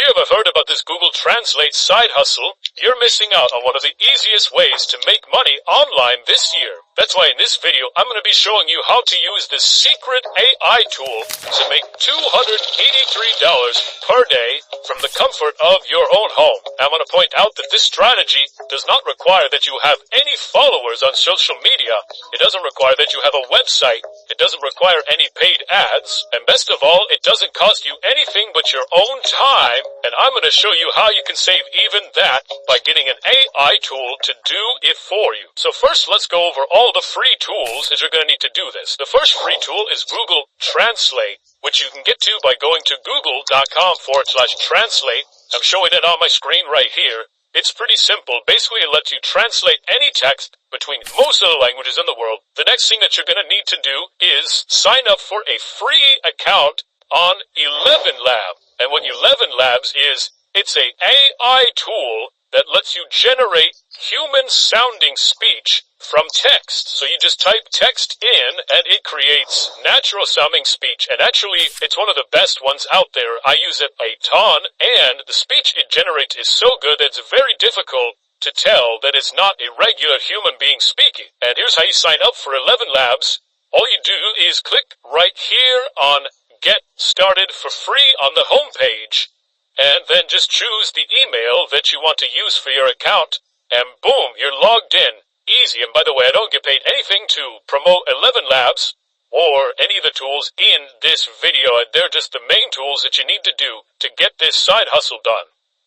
you ever heard about this Google Translate side hustle? You're missing out on one of the easiest ways to make money online this year. That's why in this video, I'm going to be showing you how to use this secret AI tool to make $283 per day from the comfort of your own home. I'm going to point out that this strategy does not require that you have any followers on social media. It doesn't require that you have a website. It doesn't require any paid ads. And best of all, it doesn't cost you anything but your own time. And I'm going to show you how you can save even that by getting an AI tool to do it for you. So first, let's go over all the free tools that you're going to need to do this. The first free tool is Google Translate, which you can get to by going to google.com/translate. I'm showing it on my screen right here. It's pretty simple. Basically, it lets you translate any text between most of the languages in the world. The next thing that you're going to need to do is sign up for a free account on ElevenLabs. And what ElevenLabs is, it's a AI tool that lets you generate human-sounding speech from text. So you just type text in, and it creates natural-sounding speech. And actually, it's one of the best ones out there. I use it a ton, and the speech it generates is so good that it's very difficult to tell that it's not a regular human being speaking. And here's how you sign up for ElevenLabs. All you do is click right here on Get Started for free on the home page, and then just choose the email that you want to use for your account, and boom, you're logged in. Easy. And by the way, I don't get paid anything to promote ElevenLabs or any of the tools in this video. They're just the main tools that you need to do to get this side hustle done.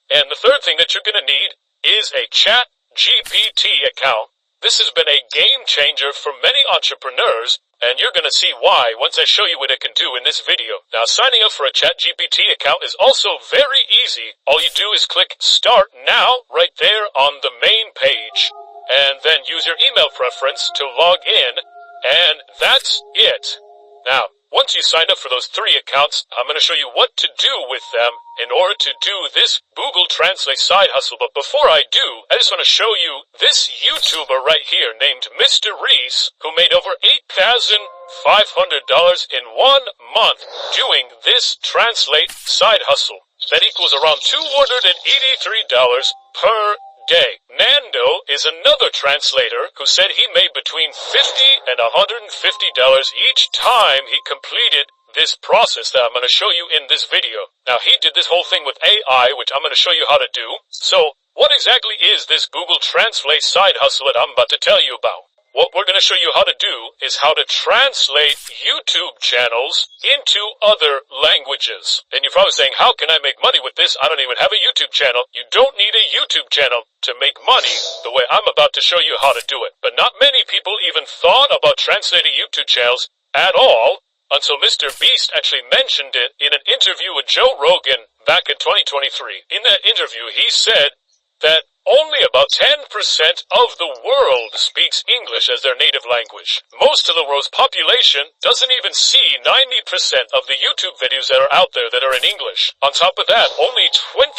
And the third thing that you're going to need is a ChatGPT account. This has been a game changer for many entrepreneurs, and you're going to see why once I show you what it can do in this video. Now, signing up for a ChatGPT account is also very easy. All you do is click Start Now right there on the main page, and then use your email preference to log in, and that's it. Now, once you sign up for those 3 accounts, I'm going to show you what to do with them in order to do this Google Translate side hustle. But before I do, I just want to show you this YouTuber right here named Mr. Reese, who made over $8,500 in 1 month doing this Translate side hustle. That equals around $283 per day. Nando is another translator who said he made between $50 and $150 each time he completed this process that I'm going to show you in this video. Now, he did this whole thing with AI, which I'm going to show you how to do. So, what exactly is this Google Translate side hustle that I'm about to tell you about? What we're going to show you how to do is how to translate YouTube channels into other languages. And you're probably saying, how can I make money with this? I don't even have a YouTube channel. You don't need a YouTube channel to make money the way I'm about to show you how to do it. But not many people even thought about translating YouTube channels at all until Mr. Beast actually mentioned it in an interview with Joe Rogan back in 2023. In that interview, he said that only about 10% of the world speaks English as their native language. Most of the world's population doesn't even see 90% of the YouTube videos that are out there that are in English. On top of that, only 25%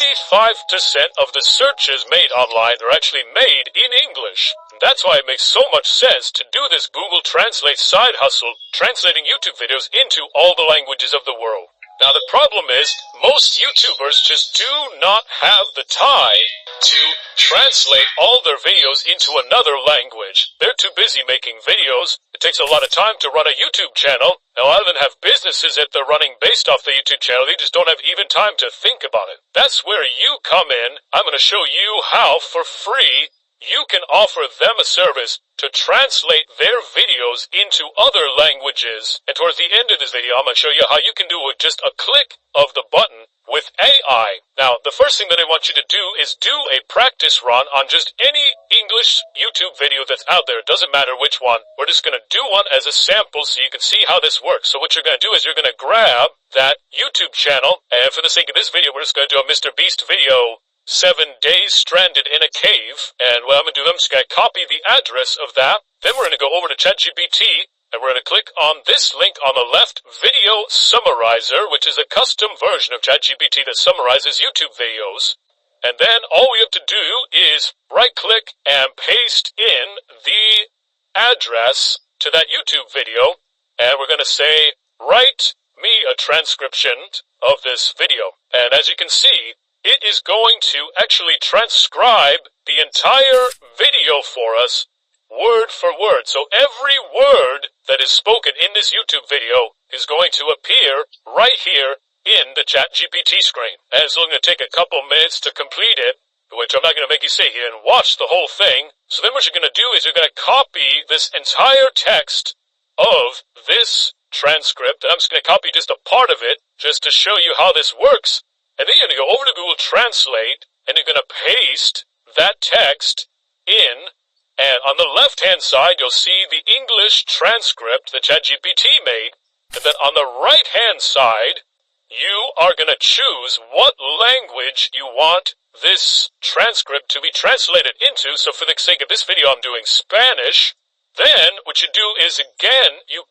of the searches made online are actually made in English. That's why it makes so much sense to do this Google Translate side hustle, translating YouTube videos into all the languages of the world. Now, the problem is, most YouTubers just do not have the time to translate all their videos into another language. They're too busy making videos. It takes a lot of time to run a YouTube channel. Now, I even have businesses that they're running based off the YouTube channel. They just don't have even time to think about it. That's where you come in. I'm going to show you how, for free, you can offer them a service to translate their videos into other languages. And towards the end of this video, I'm going to show you how you can do it with just a click of the button with AI. Now, the first thing that I want you to do is do a practice run on just any English YouTube video that's out there. It doesn't matter which one. We're just going to do one as a sample so you can see how this works. So what you're going to do is you're going to grab that YouTube channel, and for the sake of this video, we're just going to do a Mr. Beast video, 7 days stranded in a cave. And what I'm going to do, I'm just going to copy the address of that. Then we're going to go over to ChatGPT, and we're going to click on this link on the left, Video Summarizer, which is a custom version of ChatGPT that summarizes YouTube videos. And then all we have to do is right-click and paste in the address to that YouTube video. And we're going to say, write me a transcription of this video. And as you can see, it is going to actually transcribe the entire video for us, word for word. So every word that is spoken in this YouTube video is going to appear right here in the ChatGPT screen. And it's only going to take a couple minutes to complete it, which I'm not going to make you sit here and watch the whole thing. So then what you're going to do is you're going to copy this entire text of this transcript, and I'm just going to copy just a part of it just to show you how this works. And then you're going to go over to Google Translate, and you're going to paste that text in, and on the left-hand side, you'll see the English transcript that ChatGPT made, and then on the right-hand side, you are going to choose what language you want this transcript to be translated into. So for the sake of this video, I'm doing Spanish. Then what you do is, again, you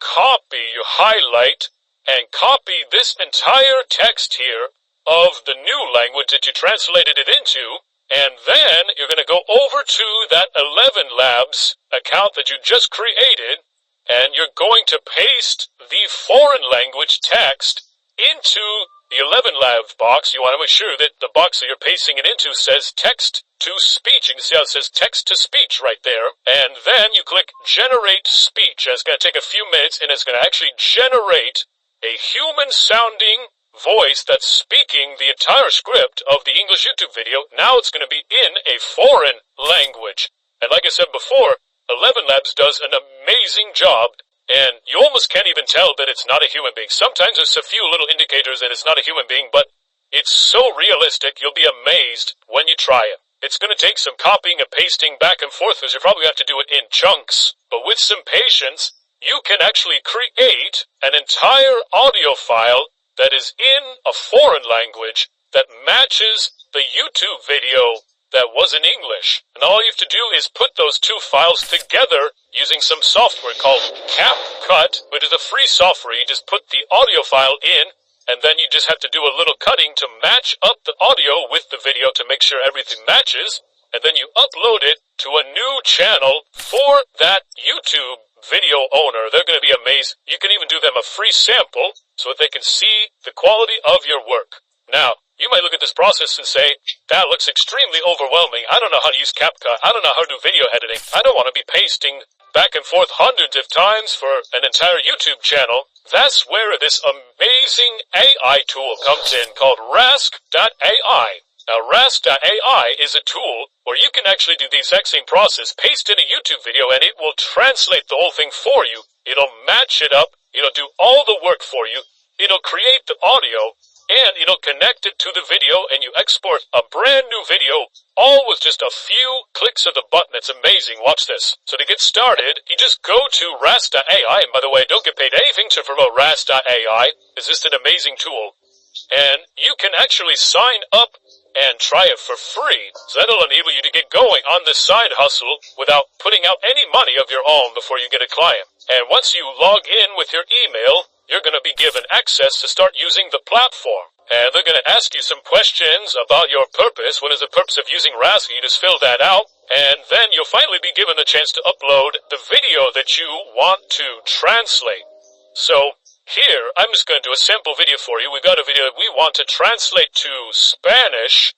highlight, and copy this entire text here of the new language that you translated it into, and then you're going to go over to that ElevenLabs account that you just created, and you're going to paste the foreign language text into the ElevenLabs box. You want to make sure that the box that you're pasting it into says text to speech. You can see how it says text to speech right there. And then you click generate speech. And it's going to take a few minutes, and it's going to actually generate a human sounding voice that's speaking the entire script of the English YouTube video. Now it's going to be in a foreign language. And like I said before, ElevenLabs does an amazing job, and you almost can't even tell that it's not a human being. Sometimes there's a few little indicators that it's not a human being, but it's so realistic, you'll be amazed when you try it. It's going to take some copying and pasting back and forth, because you probably have to do it in chunks. But with some patience, you can actually create an entire audio file that is in a foreign language that matches the YouTube video that was in English. And all you have to do is put those two files together using some software called CapCut, which is a free software. You just put the audio file in, and then you just have to do a little cutting to match up the audio with the video to make sure everything matches, and then you upload it to a new channel for that YouTube video owner. They're going to be amazed. You can even do them a free sample so that they can see the quality of your work. Now, you might look at this process and say, that looks extremely overwhelming. I don't know how to use CapCut. I don't know how to do video editing. I don't want to be pasting back and forth hundreds of times for an entire YouTube channel. That's where this amazing AI tool comes in called Rask.ai. Now, Rask.ai is a tool where you can actually do the exact same process, paste in a YouTube video, and it will translate the whole thing for you. It'll match it up. It'll do all the work for you. It'll create the audio, and it'll connect it to the video, and you export a brand new video, all with just a few clicks of the button. It's amazing. Watch this. So to get started, you just go to Rask.ai, and by the way, don't get paid anything to promote Rask.ai. It's just an amazing tool. And you can actually sign up and try it for free. So that'll enable you to get going on this side hustle without putting out any money of your own before you get a client. And once you log in with your email, you're going to be given access to start using the platform. And they're going to ask you some questions about your purpose. What is the purpose of using Rask? You just fill that out. And then you'll finally be given the chance to upload the video that you want to translate. So here, I'm just going to do a sample video for you. We've got a video that we want to translate to Spanish.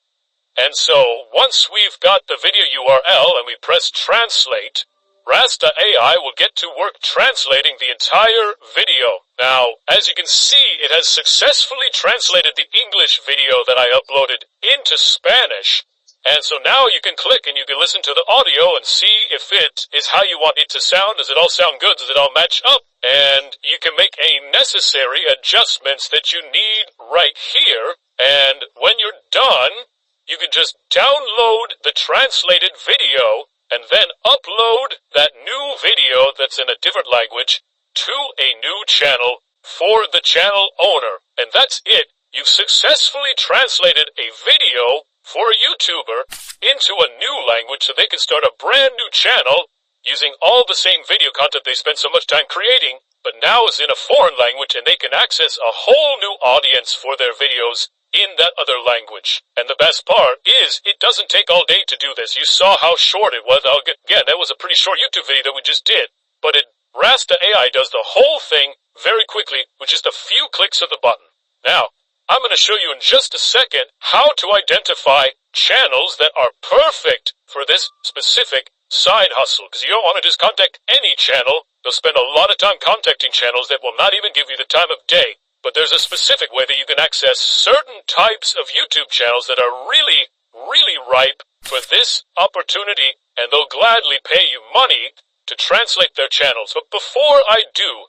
And so once we've got the video URL and we press translate, Rask.ai will get to work translating the entire video. Now, as you can see, it has successfully translated the English video that I uploaded into Spanish. And so now you can click and you can listen to the audio and see if it is how you want it to sound. Does it all sound good? Does it all match up? And you can make any necessary adjustments that you need right here. And when you're done, you can just download the translated video and then upload that new video that's in a different language to a new channel for the channel owner. And that's it. You've successfully translated a video for a YouTuber into a new language so they can start a brand new channel using all the same video content they spent so much time creating, but now is in a foreign language, and they can access a whole new audience for their videos in that other language. And the best part is, it doesn't take all day to do this. You saw how short it was. Again, that was a pretty short YouTube video that we just did. But Rask.ai does the whole thing very quickly with just a few clicks of the button. Now, I'm going to show you in just a second how to identify channels that are perfect for this specific side hustle. Because you don't want to just contact any channel. They'll spend a lot of time contacting channels that will not even give you the time of day. But there's a specific way that you can access certain types of YouTube channels that are really, really ripe for this opportunity, and they'll gladly pay you money to translate their channels. But before I do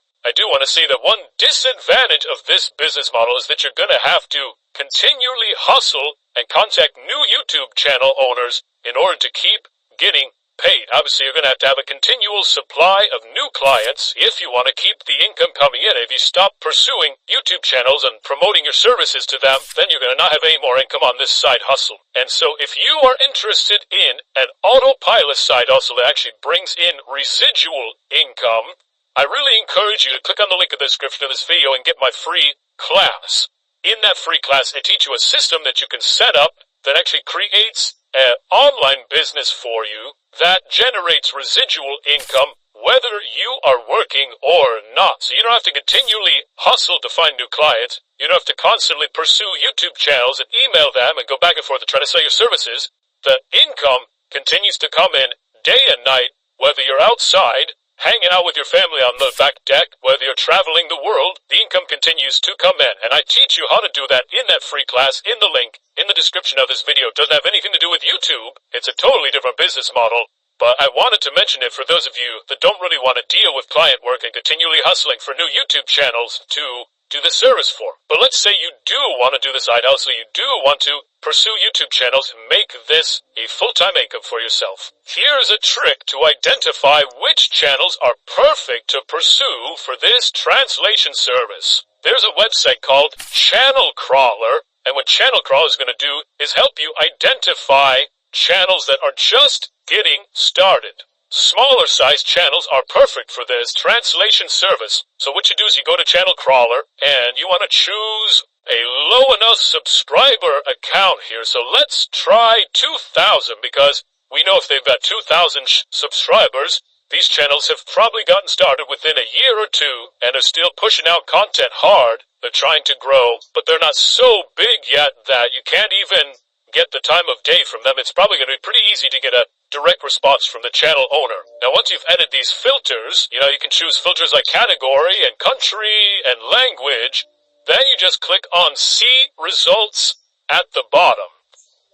want to say that one disadvantage of this business model is that you're going to have to continually hustle and contact new YouTube channel owners in order to keep getting paid. Obviously, you're going to have a continual supply of new clients if you want to keep the income coming in. If you stop pursuing YouTube channels and promoting your services to them, then you're going to not have any more income on this side hustle. And so if you are interested in an autopilot side hustle that actually brings in residual income, I really encourage you to click on the link in the description of this video and get my free class. In that free class, I teach you a system that you can set up that actually creates an online business for you that generates residual income whether you are working or not. So you don't have to continually hustle to find new clients. You don't have to constantly pursue YouTube channels and email them and go back and forth to try to sell your services. The income continues to come in day and night, whether you're outside, hanging out with your family on the back deck, whether you're traveling the world, the income continues to come in. And I teach you how to do that in that free class in the link in the description of this video. It doesn't have anything to do with YouTube. It's a totally different business model. But I wanted to mention it for those of you that don't really want to deal with client work and continually hustling for new YouTube channels to do the service for. But let's say you do want to do the side hustle, you do want to pursue YouTube channels and make this a full-time income for yourself. Here's a trick to identify which channels are perfect to pursue for this translation service. There's a website called Channel Crawler, and what Channel Crawler is going to do is help you identify channels that are just getting started. Smaller sized channels are perfect for this translation service. So what you do is you go to Channel Crawler and you want to choose a low enough subscriber account here. So let's try 2,000 because we know if they've got 2,000 subscribers, these channels have probably gotten started within a year or two and are still pushing out content hard. They're trying to grow, but they're not so big yet that you can't even get the time of day from them. It's probably going to be pretty easy to get a direct response from the channel owner. Now, once you've added these filters, you can choose filters like category and country and language. Then you just click on See Results at the bottom.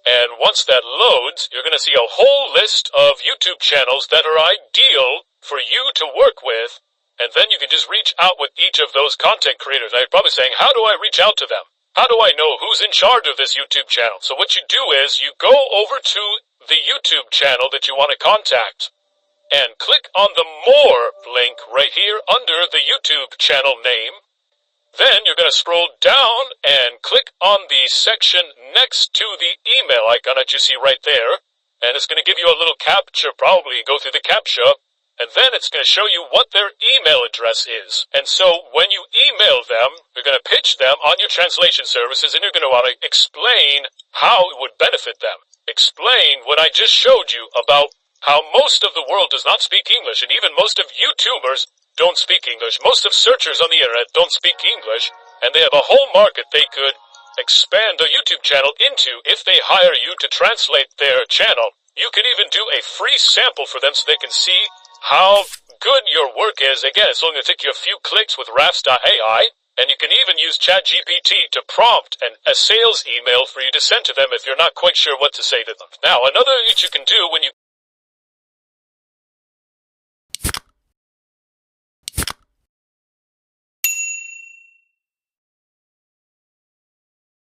And once that loads, you're going to see a whole list of YouTube channels that are ideal for you to work with. And then you can just reach out with each of those content creators. Now, you're probably saying, how do I reach out to them? How do I know who's in charge of this YouTube channel? So what you do is you go over to the YouTube channel that you want to contact and click on the More link right here under the YouTube channel name. Then you're going to scroll down and click on the section next to the email icon that you see right there. And it's going to give you a little captcha, probably go through the captcha. And then it's going to show you what their email address is. And so when you email them, you're going to pitch them on your translation services, and you're going to want to explain how it would benefit them. Explain what I just showed you about how most of the world does not speak English, and even most of YouTubers don't speak English. Most of searchers on the internet don't speak English, and they have a whole market they could expand a YouTube channel into if they hire you to translate their channel. You can even do a free sample for them so they can see how good your work is. Again, it's only going to take you a few clicks with Rafts.ai, and you can even use ChatGPT to prompt a sales email for you to send to them if you're not quite sure what to say to them. Now, another thing that you can do when you